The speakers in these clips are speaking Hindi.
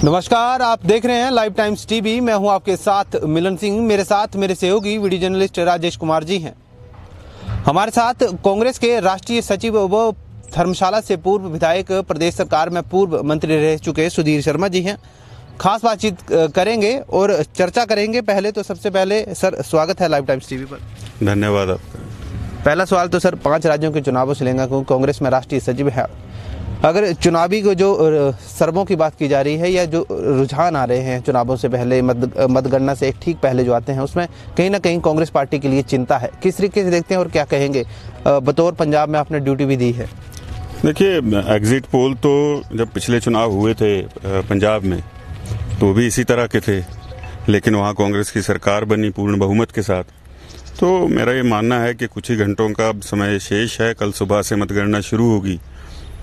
नमस्कार, आप देख रहे हैं लाइव टाइम्स टीवी। मैं हूं आपके साथ मिलन सिंह। मेरे साथ मेरे सहयोगी वीडियो जर्नलिस्ट राजेश कुमार जी हैं। हमारे साथ कांग्रेस के राष्ट्रीय सचिव व धर्मशाला से पूर्व विधायक, प्रदेश सरकार में पूर्व मंत्री रह चुके सुधीर शर्मा जी हैं। खास बातचीत करेंगे और चर्चा करेंगे। पहले तो सबसे पहले सर, स्वागत है लाइव टाइम्स टीवी पर। धन्यवाद आपका। पहला सवाल तो सर 5 राज्यों के चुनावों से लेंगे, क्योंकि कांग्रेस में राष्ट्रीय सचिव है। अगर चुनावी को जो सर्वों की बात की जा रही है या जो रुझान आ रहे हैं चुनावों से पहले, मतगणना से एक ठीक पहले जो आते हैं, उसमें कहीं ना कहीं कांग्रेस पार्टी के लिए चिंता है। किस तरीके से देखते हैं और क्या कहेंगे? बतौर पंजाब में आपने ड्यूटी भी दी है। देखिए, एग्जिट पोल तो जब पिछले चुनाव हुए थे पंजाब में तो भी इसी तरह के थे, लेकिन वहाँ कांग्रेस की सरकार बनी पूर्ण बहुमत के साथ। तो मेरा ये मानना है कि कुछ ही घंटों का समय शेष है, कल सुबह से मतगणना शुरू होगी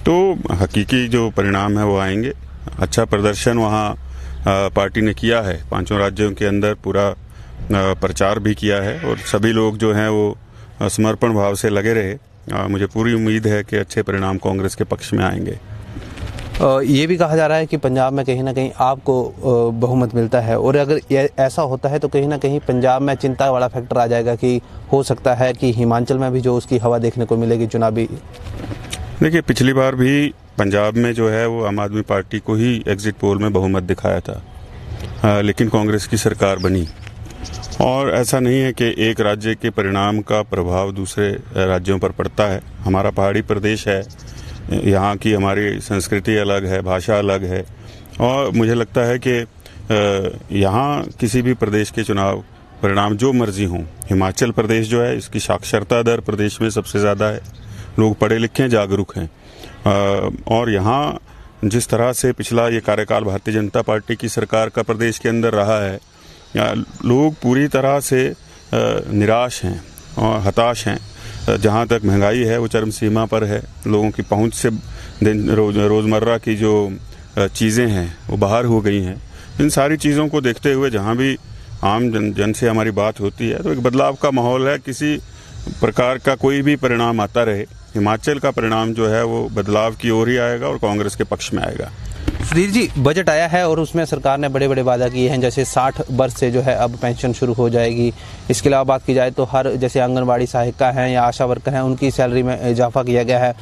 तो हकीकी जो परिणाम है वो आएंगे। अच्छा प्रदर्शन वहाँ पार्टी ने किया है, 5 राज्यों के अंदर पूरा प्रचार भी किया है और सभी लोग जो हैं वो समर्पण भाव से लगे रहे। मुझे पूरी उम्मीद है कि अच्छे परिणाम कांग्रेस के पक्ष में आएंगे। ये भी कहा जा रहा है कि पंजाब में कहीं ना कहीं आपको बहुमत मिलता है, और अगर ऐसा होता है तो कहीं ना कहीं पंजाब में चिंता वाला फैक्टर आ जाएगा कि हो सकता है कि हिमाचल में भी जो उसकी हवा देखने को मिलेगी चुनावी। देखिए, पिछली बार भी पंजाब में जो है वो आम आदमी पार्टी को ही एग्जिट पोल में बहुमत दिखाया था, लेकिन कांग्रेस की सरकार बनी। और ऐसा नहीं है कि एक राज्य के परिणाम का प्रभाव दूसरे राज्यों पर पड़ता है। हमारा पहाड़ी प्रदेश है, यहाँ की हमारी संस्कृति अलग है, भाषा अलग है, और मुझे लगता है कि यहाँ किसी भी प्रदेश के चुनाव परिणाम जो मर्जी हों, हिमाचल प्रदेश जो है इसकी साक्षरता दर प्रदेश में सबसे ज़्यादा है, लोग पढ़े लिखे हैं, जागरूक हैं, और यहाँ जिस तरह से पिछला ये कार्यकाल भारतीय जनता पार्टी की सरकार का प्रदेश के अंदर रहा है, लोग पूरी तरह से निराश हैं और हताश हैं। जहाँ तक महंगाई है वो चरम सीमा पर है, लोगों की पहुँच से रोज़मर्रा की जो चीज़ें हैं वो बाहर हो गई हैं। इन सारी चीज़ों को देखते हुए जहाँ भी आम जन से हमारी बात होती है तो एक बदलाव का माहौल है। किसी प्रकार का कोई भी परिणाम आता रहे, हिमाचल का परिणाम जो है वो बदलाव की ओर ही आएगा और कांग्रेस के पक्ष में आएगा। सुधीर जी, बजट आया है और उसमें सरकार ने बड़े बड़े वादा किए हैं, जैसे 60 वर्ष से जो है अब पेंशन शुरू हो जाएगी। इसके अलावा बात की जाए तो हर जैसे आंगनबाड़ी सहायिका हैं या आशा वर्कर हैं, उनकी सैलरी में इजाफा किया गया है।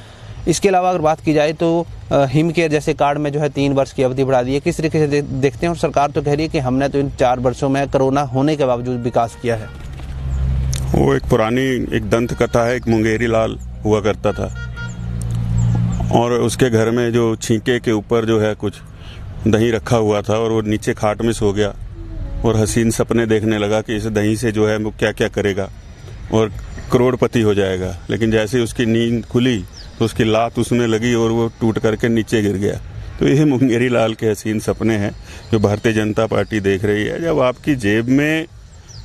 इसके अलावा अगर बात की जाए तो हिम केयर जैसे कार्ड में जो है 3 वर्ष की अवधि बढ़ा दी है। किस तरीके से देखते हैं? और सरकार तो कह रही है कि हमने तो इन 4 वर्षों में कोरोना होने के बावजूद विकास किया है। वो एक पुरानी एक दंत कथा है, एक मुंगेरी लाल हुआ करता था और उसके घर में जो छींके के ऊपर जो है कुछ दही रखा हुआ था और वो नीचे खाट में सो गया और हसीन सपने देखने लगा कि इस दही से जो है वो क्या क्या करेगा और करोड़पति हो जाएगा। लेकिन जैसे उसकी नींद खुली तो उसकी लात उसमें लगी और वो टूट करके नीचे गिर गया। तो ये मुंगेरी लाल के हसीन सपने हैं जो भारतीय जनता पार्टी देख रही है। जब आपकी जेब में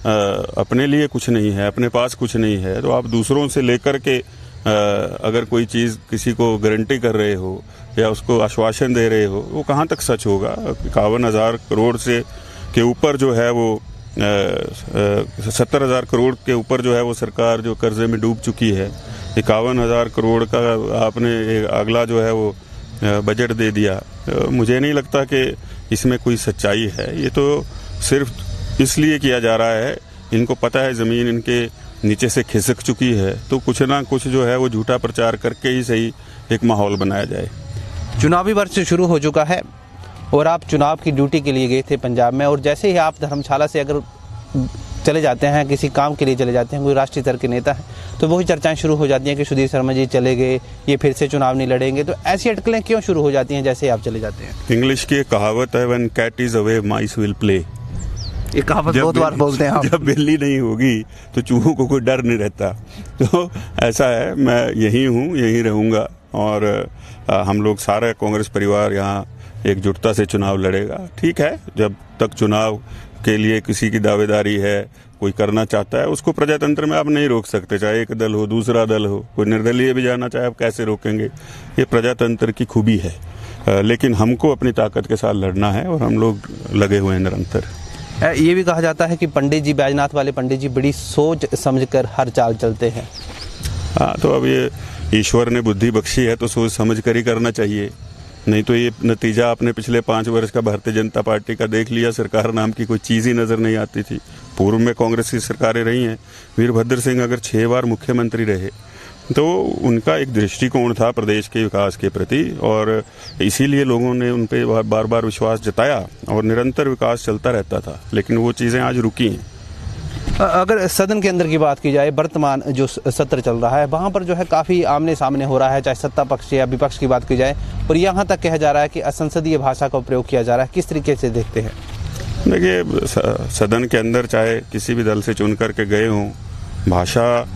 अपने लिए कुछ नहीं है, अपने पास कुछ नहीं है, तो आप दूसरों से लेकर के अगर कोई चीज़ किसी को गारंटी कर रहे हो या उसको आश्वासन दे रहे हो, वो कहाँ तक सच होगा? 51,000 करोड़ से के ऊपर जो है वो 70,000 करोड़ के ऊपर जो है वो सरकार जो कर्जे में डूब चुकी है। 51,000 करोड़ का आपने अगला जो है वो बजट दे दिया। मुझे नहीं लगता कि इसमें कोई सच्चाई है। ये तो सिर्फ इसलिए किया जा रहा है, इनको पता है ज़मीन इनके नीचे से खिसक चुकी है, तो कुछ ना कुछ जो है वो झूठा प्रचार करके ही सही एक माहौल बनाया जाए। चुनावी वर्ष शुरू हो चुका है और आप चुनाव की ड्यूटी के लिए गए थे पंजाब में, और जैसे ही आप धर्मशाला से अगर चले जाते हैं, किसी काम के लिए चले जाते हैं, कोई राष्ट्रीय स्तर के नेता है, तो वही चर्चाएं शुरू हो जाती हैं कि सुधीर शर्मा जी चले गए, ये फिर से चुनाव नहीं लड़ेंगे। तो ऐसी अटकलें क्यों शुरू हो जाती हैं जैसे आप चले जाते हैं? इंग्लिश की एक कहावत है, when cat is away mice will play. ये कहावत बहुत बार बोलते हैं आप। जब बिल्ली नहीं होगी तो चूहों को कोई डर नहीं रहता। तो ऐसा है, मैं यही हूँ, यही रहूँगा, और हम लोग सारा कांग्रेस परिवार यहाँ एकजुटता से चुनाव लड़ेगा। ठीक है, जब तक चुनाव के लिए किसी की दावेदारी है, कोई करना चाहता है, उसको प्रजातंत्र में आप नहीं रोक सकते। चाहे एक दल हो, दूसरा दल हो, कोई निर्दलीय भी जाना चाहे, आप कैसे रोकेंगे? ये प्रजातंत्र की खूबी है। लेकिन हमको अपनी ताकत के साथ लड़ना है और हम लोग लगे हुए हैं निरंतर। ये भी कहा जाता है कि पंडित जी, बैजनाथ वाले पंडित जी बड़ी सोच समझकर हर चाल चलते हैं। हाँ, तो अब ये ईश्वर ने बुद्धि बख्शी है तो सोच समझ कर ही करना चाहिए। नहीं तो ये नतीजा आपने पिछले 5 वर्ष का भारतीय जनता पार्टी का देख लिया। सरकार नाम की कोई चीज़ ही नज़र नहीं आती थी। पूर्व में कांग्रेस की सरकारें रही हैं। वीरभद्र सिंह अगर 6 बार मुख्यमंत्री रहे तो उनका एक दृष्टिकोण था प्रदेश के विकास के प्रति, और इसीलिए लोगों ने उन पर बार बार विश्वास जताया और निरंतर विकास चलता रहता था। लेकिन वो चीज़ें आज रुकी हैं। अगर सदन के अंदर की बात की जाए, वर्तमान जो सत्र चल रहा है वहाँ पर जो है काफ़ी आमने सामने हो रहा है, चाहे सत्ता पक्ष या विपक्ष की बात की जाए, और यहाँ तक कहा जा रहा है कि असंसदीय भाषा का उपयोग किया जा रहा है। किस तरीके से देखते हैं? देखिए, सदन के अंदर चाहे किसी भी दल से चुन करके गए हों, भाषा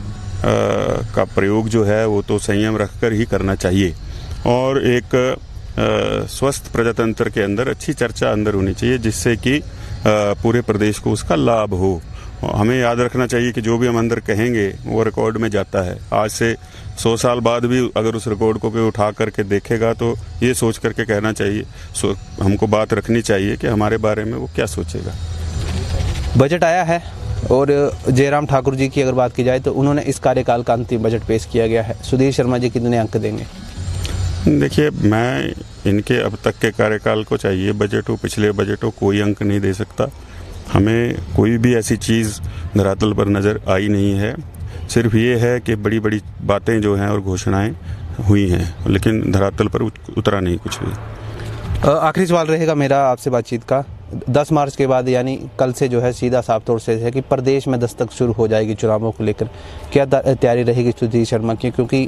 का प्रयोग जो है वो तो संयम रखकर ही करना चाहिए, और एक स्वस्थ प्रजातंत्र के अंदर अच्छी चर्चा अंदर होनी चाहिए जिससे कि पूरे प्रदेश को उसका लाभ हो। हमें याद रखना चाहिए कि जो भी हम अंदर कहेंगे वो रिकॉर्ड में जाता है। आज से 100 साल बाद भी अगर उस रिकॉर्ड को कोई उठा करके देखेगा तो ये सोच करके कहना चाहिए, हमको बात रखनी चाहिए कि हमारे बारे में वो क्या सोचेगा। बजट आया है और जयराम ठाकुर जी की अगर बात की जाए तो उन्होंने इस कार्यकाल का अंतिम बजट पेश किया गया है। सुधीर शर्मा जी कितने अंक देंगे? देखिए, मैं इनके अब तक के कार्यकाल को, चाहिए बजट हो पिछले बजट हो, कोई अंक नहीं दे सकता। हमें कोई भी ऐसी चीज़ धरातल पर नज़र आई नहीं है। सिर्फ ये है कि बड़ी बड़ी बातें जो हैं और घोषणाएं हुई हैं, लेकिन धरातल पर उतरा नहीं कुछ भी। आखिरी सवाल रहेगा मेरा आपसे बातचीत का। 10 मार्च के बाद यानी कल से जो है सीधा साफ तौर से है कि प्रदेश में दस्तक शुरू हो जाएगी चुनावों को लेकर। क्या तैयारी रहेगी सुधीर शर्मा की? क्योंकि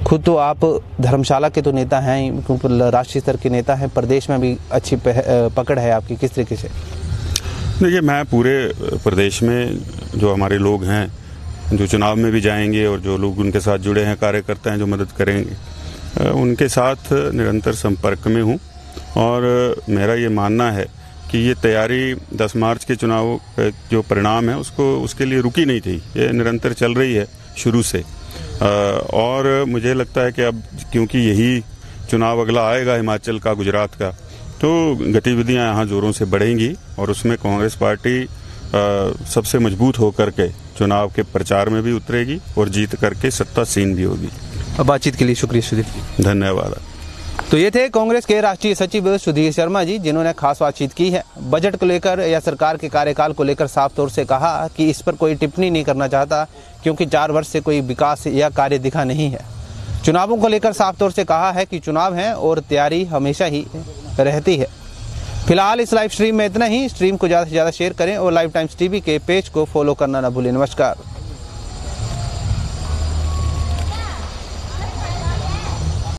खुद तो आप धर्मशाला के तो नेता हैं, क्योंकि राष्ट्रीय स्तर के नेता हैं, प्रदेश में भी अच्छी पकड़ है आपकी, किस तरीके से? देखिए, मैं पूरे प्रदेश में जो हमारे लोग हैं, जो चुनाव में भी जाएंगे और जो लोग उनके साथ जुड़े हैं, कार्यकर्ता हैं जो मदद करेंगे, उनके साथ निरंतर संपर्क में हूँ। और मेरा ये मानना है कि ये तैयारी 10 मार्च के चुनाव जो परिणाम है उसके लिए रुकी नहीं थी, ये निरंतर चल रही है शुरू से। और मुझे लगता है कि अब क्योंकि यही चुनाव अगला आएगा हिमाचल का, गुजरात का, तो गतिविधियां यहाँ जोरों से बढ़ेंगी और उसमें कांग्रेस पार्टी सबसे मजबूत होकर के चुनाव के प्रचार में भी उतरेगी और जीत करके सत्तासीन भी होगी। बातचीत के लिए शुक्रिया सुधीर। धन्यवाद। तो ये थे कांग्रेस के राष्ट्रीय सचिव सुधीर शर्मा जी, जिन्होंने खास बातचीत की है। बजट को लेकर या सरकार के कार्यकाल को लेकर साफ तौर से कहा कि इस पर कोई टिप्पणी नहीं करना चाहता, क्योंकि 4 वर्ष से कोई विकास या कार्य दिखा नहीं है। चुनावों को लेकर साफ तौर से कहा है कि चुनाव है और तैयारी हमेशा ही रहती है। फिलहाल इस लाइव स्ट्रीम में इतना ही। स्ट्रीम को ज़्यादा से ज़्यादा शेयर करें और लाइव टाइम्स टीवी के पेज को फॉलो करना न भूलें। नमस्कार।